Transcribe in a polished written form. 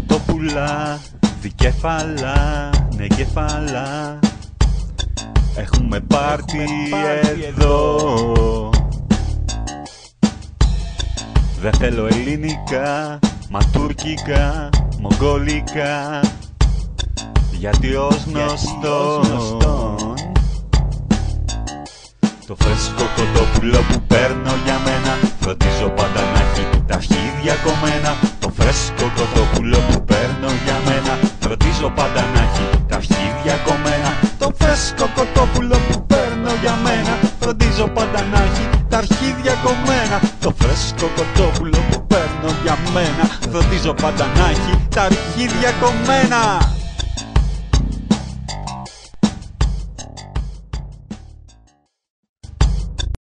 κοτόπουλα, δικέφαλα, ναι κεφαλά. Έχουμε πάρτι εδώ. Δεν θέλω ελληνικά, μα τουρκικά, μογγολικά. Γιατί ως γνωστόν το φρέσκο κοτόπουλο που παίρνω για μένα φροντίζω πάντα να έχει τα αρχίδια κομμένα. Το φρέσκο κοτόπουλο που παίρνω για μένα φροντίζω πάντα να έχει τα αρχίδια κομμένα. Το φρέσκο κοτόπουλο που παίρνω για μένα φροντίζω πάντα να έχει τα αρχίδια κομμένα. Το φρέσκο κοτόπουλο που παίρνω για μένα φροντίζω πάντα να έχει τα αρχίδια κομμένα.